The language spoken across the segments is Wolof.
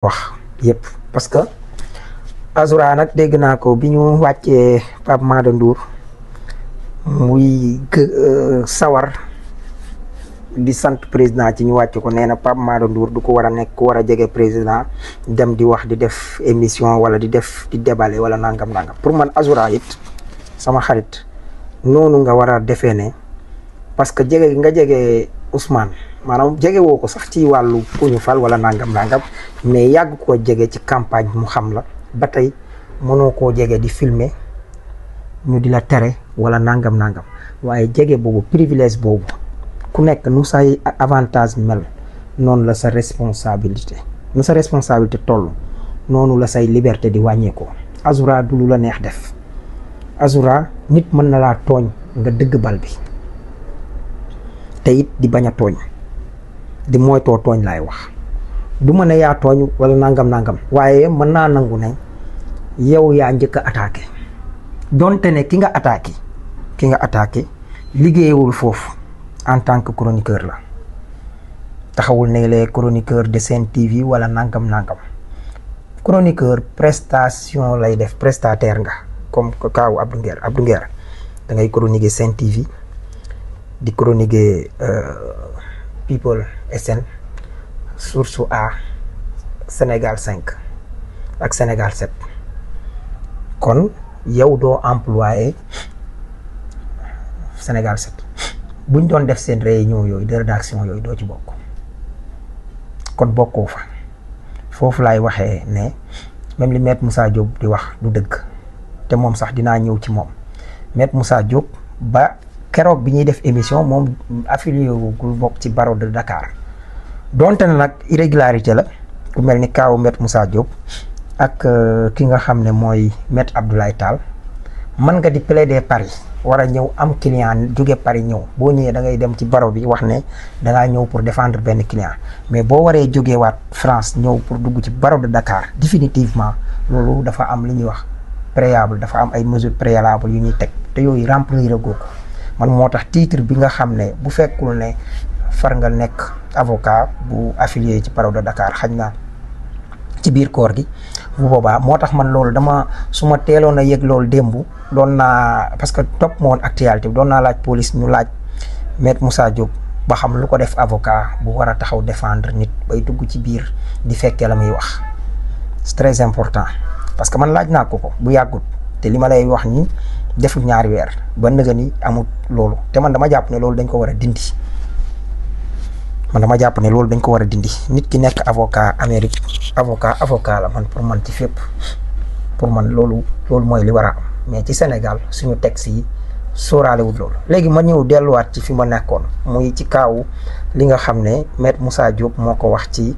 wax yëpp parce que Azoura nag dégg naa ko bi ñu wàccee Pape Mada Ndour muy sawar di sant président ci ñu wàcc ko nee na Pape Mada Ndour du ko war a nekk ku war a jege président dem di wax di def émission wala di def di déballer wala nangam pour man Azoura it sama xarit noonu nga war a defee ne parce que jege nga jege Ousmane maanaam jege woo ko sax ci wàllu ku ñu fal wala nangam mais yàgg koo jege ci campagne mu xam la ba tey mënoo koo jege di filmer ñu di la tere wala nangam waaye jege boobu privilège boobu ku nekk nu say avantage mel noonu la sa responsabilité toll noonu la say liberté di wàññeekoo. Azoura du lu la neex def Azoura nit mën na laa tooñ nga dëgg bal bi te it di bañ a tooñ di moytoo tooñ laay wax du ma ne yaa tooñ wala nangam waaye mën naa nangu ne yow yaa njëkk a attaqué donte ne ki nga attaqué liggéeyewul foofu en tant que chroniqueur la taxawul ne les chroniqueurs de Sen TV wala nangam chroniqueur prestation lay def prestataire nga comme kaawu Abdou Nguer da ngay chroniquer Sen TV di chroniquer People SN Source A Sénégal 5 ak Sénégal 7 kon yow doo employé Sénégal 7 buñ doon def seen réunion yooyu de rédaction yooyu doo ci bokk kon bokkoo fa foofu laay waxee ne même li Maître Moussa Diop di wax du dëgg te moom sax dinaa ñëw ci moom Maître Moussa Diop ba keroog bi ñuy def émission moom affilié wugul bokk ci barreau de Dakar donte na nag irrégularité la ku mel ni kaawu Maître Moussa Diop ak ki nga xam ne mooy Maître Abdoulaye Tall mën nga di plaider Paris war a ñëw am client jóge Paris ñëw boo ñëwee da ngay dem ci barreau bi wax ne dangaa ñëw pour défendre benn client mais boo waree jógee waat France ñëw pour dugg ci barreau de Dakar définitivement loolu dafa am li ñuy wax préalable dafa am ay mesures préalables yu ñuy teg te yooyu remplir ko man moo tax titre bi nga xam ne bu fekkul ne far nga nekk avocat bu affilié ci barreau de Dakar xañ na ci biir koor gi bu boobaa moo tax man loolu su ma teeloon a yëg loolu démb doon naa parce que topp ma woon actualité bi doon naa laaj police ñu laaj Maître Moussa Diop ba xam lu ko def avocat bu war a taxaw défendre nit bay dugg ci biir di fekkee la muy wax c'est très important parce que man laaj naa ko bu yàggut te li ma lay wax ni deful ñaari weer ba nëga ni amul loolu te man dama jàpp ne loolu dañ ko war a dindi nit ki nekk avocat Amérique avocat la man pour man ci fépp pour man loolu mooy li war a am mais ci Sénégal suñu texte yi sóoraalewul loolu léegi ma ñëw delluwaat ci fi ma nekkoon muy ci kaawu li nga xam ne Maître Moussa Diop moo ko wax ci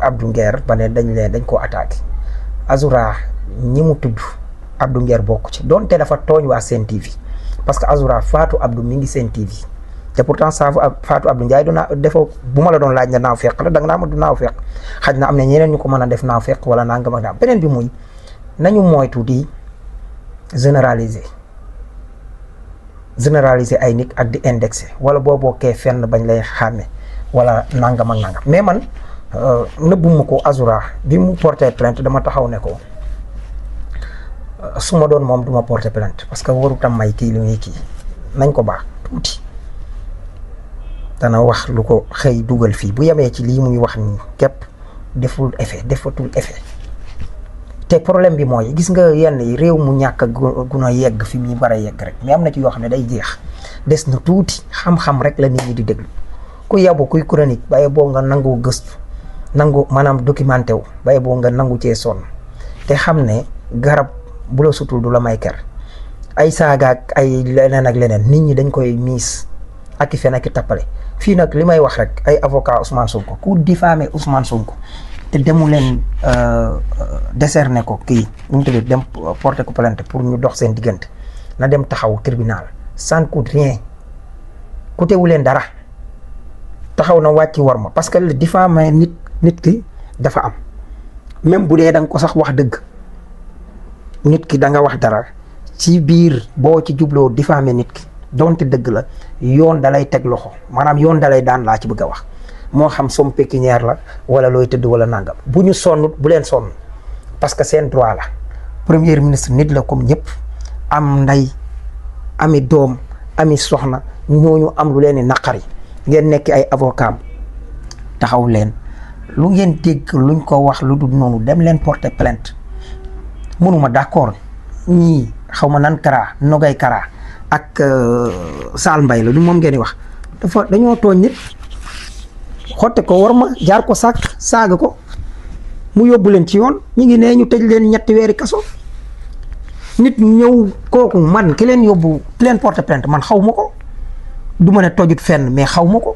Abdou Nguer ba ne dañ koo attaqué Azoura ñi mu tudd Abdou Nguer bokk ci donte dafa tooñ waa Sen TV parce que Azoura Fatou Abdou mi ngi Sen TV te pourtant Fatou Abdou Ndiaye defoo bu ma la doon laaj na naaw fekk la da nga naa ma du naaw fekk xaj na am na ñeneen ñu ko mën a def naaw fekk wala nangam ak daam beneen bi muy nañu moytu di généraliser ay nit ak di indexer wala boo bokkee fenn bañ lay xàmme wala nangam mais man nëbbuma ko Azoura bi mu porté plainte dama taxaw ne ko su ma doon moom duma porté plainte parce que warutam may kii li muy kii nañ ko baax tuuti dana wax lu ko xëy dugal fii bu yemee ci lii muy wax nii képp defatul effet te problème bi mooy gis nga yenn yi réew mu ñàkk a gun a yegg fi muy bara yegg rek mais am na ci yoo xam ne day jeex des na tuuti xam-xam rek la nit ñi di déglu ku yabu kuy chronique baye boo nga nangoo gëstu maanaam documenté wu baye boo nga nangu cee sonn te xam ne garab bu la sutul du la may ker ay saaga ak ay leneen ak leneen nit ñi dañ koy miis ak i fen ak i tappale fii nag li may wax rek ay avocat Ousmane Sonko ku diffamé Ousmane Sonko te demu leen décerner ko kii nu mu tudd dem porter ko plainte pour ñu dox seen diggante na dem taxaw tribunal ça ne coûte rien coûtewu leen dara taxaw na wàcci war ma parce que le diffamé nit ki dafa am même bu dee da nga ko sax wax dëgg nit ki da nga wax dara ci biir boo ci jubloo diffamé nit ki donte dëgg la yoon dalay teg loxo maanaam yoon dalay daan laa ci bëgg a wax moo xam somme pécuniaire la wala looy tëdd wala nangam bu ñu sonn bu leen sonn parce que seen droit la. premier ministre nit la comme ñëpp am ndey ami doom ami soxna ñooñu am lu leen di naqari ngeen nekk ay avocat taxaw leen lu ngeen dégg luñ ko wax lu dul noonu dem leen porter plainte mënuma d'accord ñii xaw ma nan Kara Nogay Kara ak Saal Mbay la du moom ngeen di wax dañoo tooñ nit xotte ko war ma jaar ko saaga ko mu yóbbu leen ci yoon ñu ngi ne ñu tëj leen 3 weeri kaso nit ñëw kooku man ki leen yóbbu ki leen porter plainte man xaw ma ko du ma ne tojut fenn mais xaw ma ko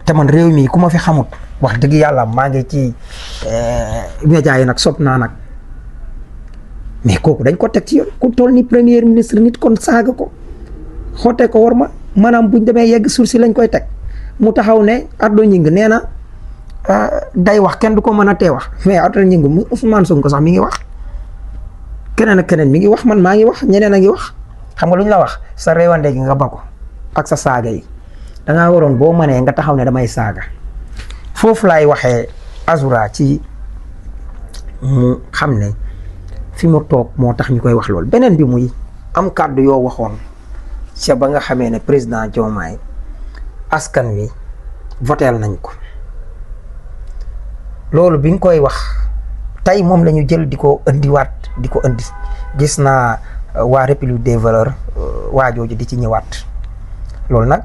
te man réew mi ku ma fi xamut wax dëgg yàlla maa ngi ci média yi nag sopp naa nag mais kooku dañ ko teg ci yoon ku toll ni premier ministre nit kon saaga ko xootee ko war ma maanaam buñ demee yegg sursi lañ koy teg mu taxaw ne Ardo Gningue nee na day wax kenn du ko mën a tee wax mais Ardo Gningue mu Ousmane Sonko sax mi ngi wax keneen ak keneen mi ngi wax man maa ngi wax ñeneen a ngi wax xam nga lu ñu la wax sa réewande gi nga ba ko ak sa saaga yi dangaa waroon boo mënee nga taxaw ne damay saaga foofu laay waxee Azoura ci mu xam ne fi mu toog moo tax ñu koy wax loolu beneen bi muy am kàddu yoo waxoon ca ba nga xamee ne président Diomaye askan wi voteel nañ ko loolu bi nga koy wax tey moom la ñu jël di ko indiwaat di ko indi gis naa waa République des valeurs waajooju di ci ñëwaat loolu nag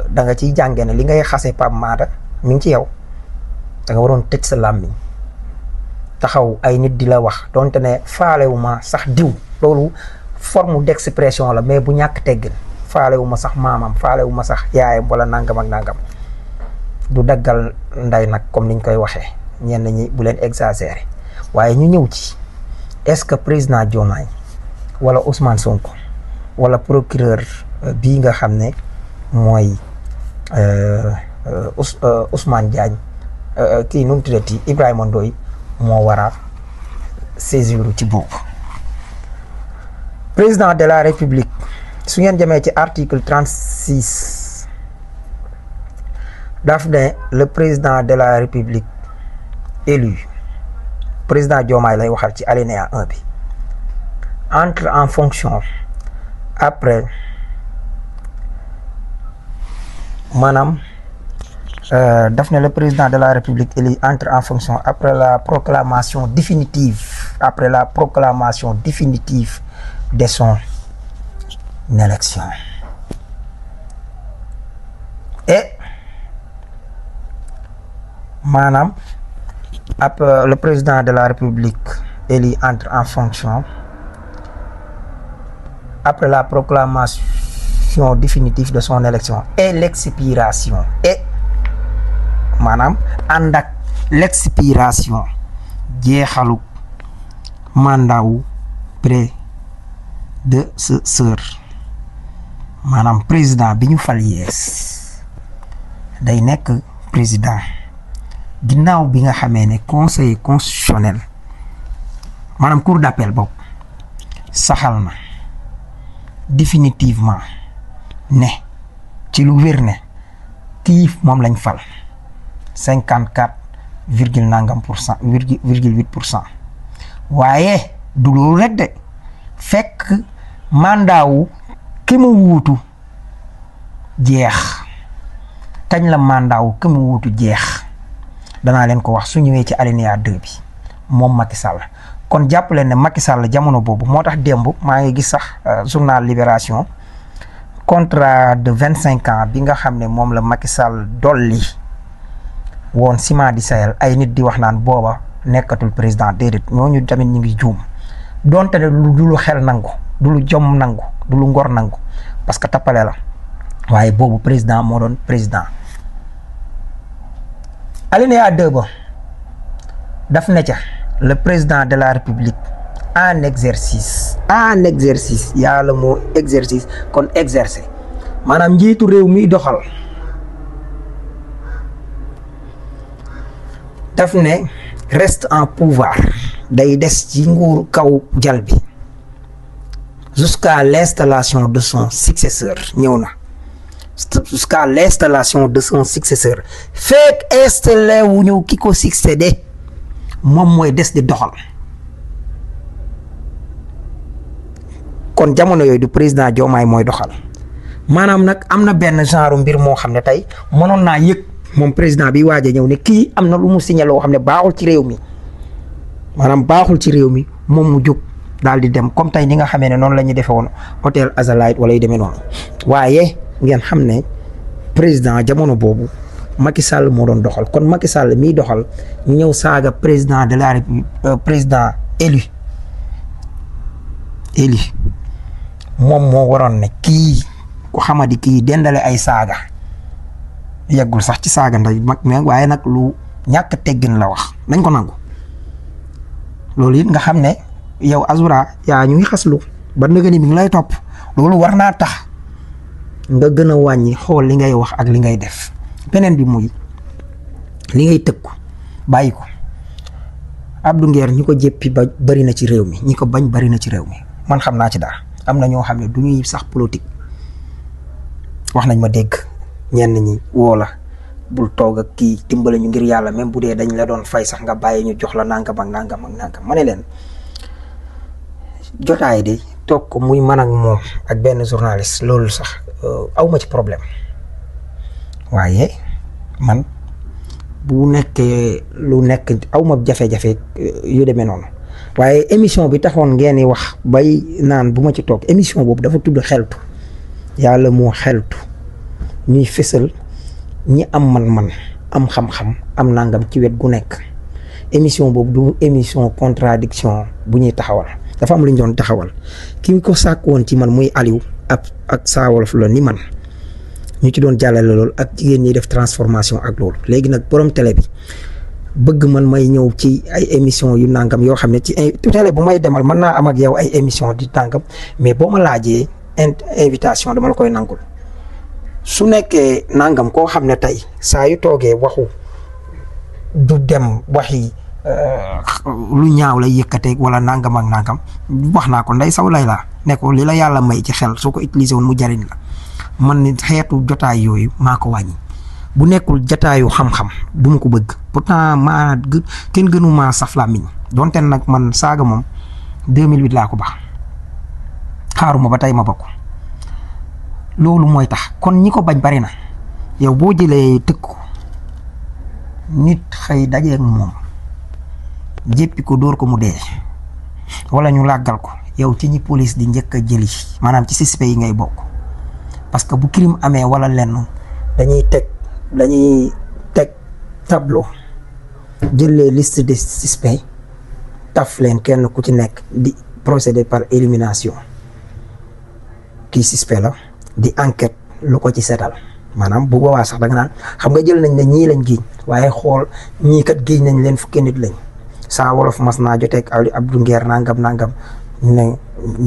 da nga ciy jàngee ne li ngay xasee Pape Maada mi ngi ci yow da nga waroon tëj sa làmmiñ taxaw ay nit di la wax donte ne faalewuma sax diw loolu forme d'expression la mais bu ñàkk teggin faalewuma sax maamam faalewuma sax yaayam wala nangam ak nangam du daggal nday nag comme niñ koy waxee ñenn ñi bu leen exagérer waaye ñu ñëw ci est-ce que président Diomaye wala Ousmane Sonko wala procureur bii nga xam ne mooy Ousmane Diagne kii nu mu tuddati Ibrahima Ndoye moo war a saisir ci boobu président de la république su ngeen jëmee ci article 36 daf ne le président de la république élu président Diomaye lay waxal ci alinéa 1 bi entre en fonction après maanaam daf ne le président de la république élu entre en fonction après la proclamation définitive de son élection et maanaam le président de la république élu entre en fonction après la proclamation définitive de son élection et l'expiration et maanaam ànd ak l'expiration jeexalu mandat wu prédécesseur maanaam président bi ñu fal yees day nekk président ginnaaw bi nga xamee ne conseil constitutionnel maanaam cour d'appel boobu saxal na définitivement ne ci lu wér ne kii moom lañ fal 54 virgule nangam pour cent virgule 8% waaye du loolu rek de fekk mandat wu ki mu wuutu jeex kañ la mandat wu ki mu wuutu jeex danaa leen ko wax su ñëwee ci alinéa 2 bi moom Macky Sall kon jàpp leen ne Macky Sall jamono boobu moo tax démb maa ngi gis sax journal Libération contrat de 25 ans bi nga xam ne moom la Macky Sall dolli woon Ciment du Sahel ay nit di wax naan booba nekkatul président déedéet ñooñu tamit ñu ngi juum donte ne du lu xel nangu du lu jom nangu du lu ngor nangu parce que tappale la waaye boobu président moo doon président alinéa 2 ba daf ne ca le président de la république en exercice yàlla moo exercice kon exercer maanaam njiitu réew mi doxal daf ne reste en pouvoir day des ci nguur kaw jal bi jusqu'à l'installation de son successeur ñëw na jusqu'à l'installation de son successeur fekk installé wu ñu ki ko succédé moom mooy des di doxal. kon jamono yooyu du président Diomaye mooy doxal maanaam nag am na benn genre mbir moo xam ne tey mënoon naa yëg moom président bi waaj a ñëw ne kii am na lu mu signé loo xam ne baaxul ci réew mi maanaam baaxul ci réew mi moom mu jóg daal di dem comme tey ni nga xamee ne noonu la ñuy defee woon hôtel Azalaï wala yu demee noonu waaye ngeen xam ne président jamono boobu Macky Sall moo doon doxal kon Macky Sall miy doxal ñëw saaga président de la République président élu moom moo waroon ne kii ku xamadi kii dendale ay saaga yeggul sax ci saaga nday mag mais waaye nag lu ñàkk teggin la wax nañ ko nangu loolu it nga xam ne yow Azoura yaa ñuy xaslu ba nga ni mi ngi lay topp loolu war naa tax nga gën a wàññi xool li ngay wax ak li ngay def beneen bi muy li ngay tëkku bàyyi ko Abdou Nguer ñi ko jéppi ba bari na ci réew mi ñi ko bañ bari na ci réew mi man xam naa ci dara am na ñoo xam ne du ñuy sax politique wax nañ ma dégg ñenn ñi woo la bul toog ak kii dimbale ñu ngir yàlla même bu dee dañ la doon fay sax nga bàyyi ñu jox la nangam ak nangam ak nangam ma ne leen jotaay de toog ko muy man ak moom ak benn journaliste loolu sax aw ma ci problème waaye man bu nekkee lu nekk aw ma jafe-jafe yu demee noonu waaye émission bi taxoon ngeen di wax bay naan bu ma ci toog émission boobu dafa tudd xeltu yàlla moo xeltu ñuy fësal ñi am man-man am xam-xam am nangam ci wet gu nekk émission boobu du émission contradiction bu ñuy taxawal dafa am lu ñu doon taxawal ki ko sàkk woon ci man muy Aliou ak Saa Wolof la ni man ñu ci doon jàllale loolu ak jigéen ñi def transformation ak loolu léegi nag borom télé bi bëgg man may ñëw ci ay émission yu nangam yoo xam ne ci télé bu may demal mën naa am ak yow ay émission di nangam mais boo ma laajee invitation dama la koy nangul su nekkee nangam koo xam ne tey saa yu toogee waxu du dem waxi lu ñaaw lay yëkkateeg wala nangam ak nangam wax naa ko ndey saw lay laa ne ko li la yàlla may ci xel soo ko utilisé woon mu jariñ la man ni xeetu jotaay yooyu maa ko wàññi bu nekkul jotaayu xam-xam du ma ko bëgg pourtant maa kenn gënu maa saf làmmiñ donte nag man saaga moom 2008 laa ko baax xaaruma ba tey ma bokk loolu mooy tax kon ñi ko bañ bari na yow boo jëlee tëkku nit xëy dajeeg moom jéppi ko dóor ko mu dee wala ñu làggal ko yow ci ñi police di njëkk a jëli maanaam ci suspect yi ngay bokk parce que bu crime amee wala lenn dañuy teg tableau jël les listes des suspects taf leen kenn ku ci nekk di procéder par élimination kii suspect la di enquête lu ko ci seetal maanaam bu boobaa sax da nga naan xam nga jël nañ ne ñii lañ giiñ waaye xool ñii kat giiñ nañ leen fukki nit lañ Saa Wolof mas naa joteeg Abdou Nguer nangam ñu ne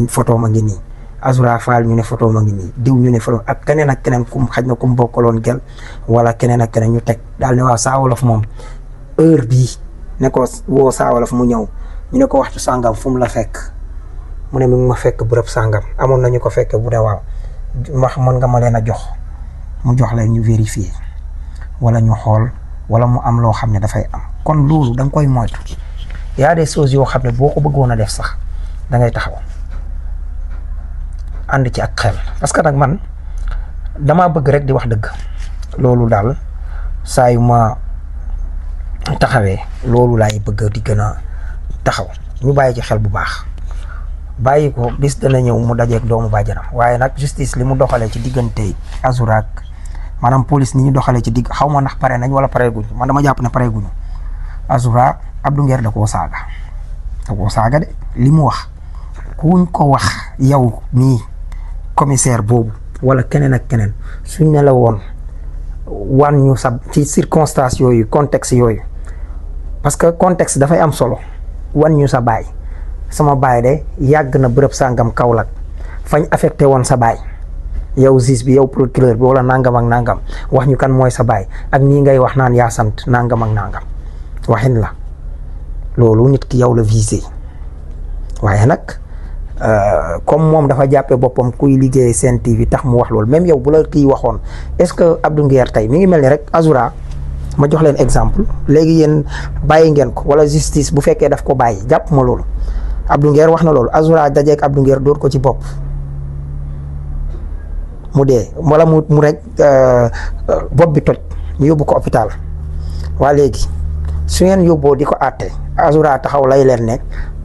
photo ma ngi nii Azoura Fall ñu ne photo ma ngi nii diw ñu ne photo ak keneen kum xaj na kum bokkaloon gel wala keneen ak keneen ñu teg daal ne waaw Saa Wolof moom heure bii ne ko woo Saa Wolof mu ñëw ñu ne ko waxtu sàngam fu mu la fekk mu ne mi ngi ma fekk bërëb sàngam amoon nañu ko fekk bu dee waaw mën nga ma leen a jox mu jox leen ñu vérifier wala ñu xool wala mu am loo xam ne dafay am kon loolu da nga koy moytu y a des choses yoo xam ne boo ko bëggoon a def sax da ngay taxaw ànd ci ak xel parce que nag man damaa bëgg rek di wax dëgg loolu daal saa yu ma taxawee loolu laay bëgg di gën a taxaw ñu bàyyi ci xel bu baax bàyyi ko bis dana ñëw mu dajeeg doomu bàjjanam waaye nag justice li mu doxalee ci diggante Azoura ak maanaam police ni ñu doxalee ci digg xaw ma ndax pare nañ wala pare guñu man dama jàpp ne pare guñu Azoura Abdou Nguer da koo saaga de li mu wax kuñ ko wax yow nii commissaire boobu wala keneen ak keneen suñ ne la woon wan ñu sa ci circonstances yooyu contexte yooyu parce que contexte dafay am solo wan ñu sa baay sama baay de yàgg na bërëb sàngam Kaolack fañ affecté woon sa baay yow juge bi yow procureur bi wala nangam ak nangam wax ñu kan mooy sa baay ak nii ngay wax naan yaa sant nangam ak nangam waxin la loolu nit ki yow la visé waaye nag comme moom dafa jàppee boppam kuy liggéey Sen TV tax mu wax loolu même yow bu la kii waxoon est-ce que Abdou Nguer tey mi ngi mel ni rek Azoura ma jox leen exemple léegi yéen bàyyi ngeen ko wala justice bu fekkee daf ko bàyyi jàpp ma loolu Abdou Nguer wax na loolu Azoura dajeek Abdou Nguer dóor ko ci bopp mu dee wala mu rek bopp bi toj ñu yóbbu ko hôpital waa léegi su ngeen yóbboo di ko àtte Azoura taxaw lay leen ne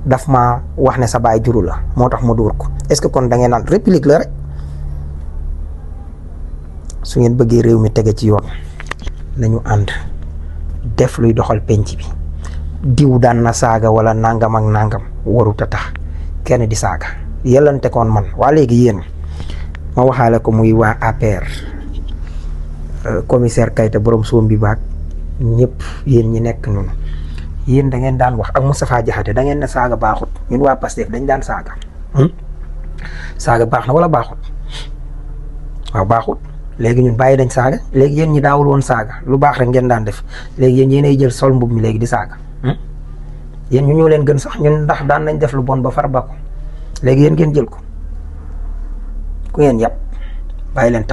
daf ma wax ne sa baay juru la moo tax ma dóor ko est-ce que kon da ngeen naan réplique la rek su ngeen bëggee réew mi tege ci yoon nañu ànd def luy doxal penc bi diw daan na saaga wala nangam ak nangam warut a tax kenn di saaga yellante koon man waa léegi yéen ma waxaale ko muy waa APR commissaire Kayta borom soom bi baag ñëpp yéen ñi nekk noonu yéen da ngeen daan wax ak Moustapha Diakhaté da ngeen ne saaga baaxut ñun waa Pastef dañ daan saaga saaga baax na wala baaxut waaw baaxut léegi ñun bàyyi dañ saaga léegi yéen ñi daawul woon saaga lu baax rek ngeen daan def léegi yéen yéenay jël sol mbub mi léegi di saaga yéen ñu ñoo leen gën sax ñun ndax daan nañ def lu bon ba far ba ko léegi yéen ngeen jël ko ku ngeen yàpp bàyyi leen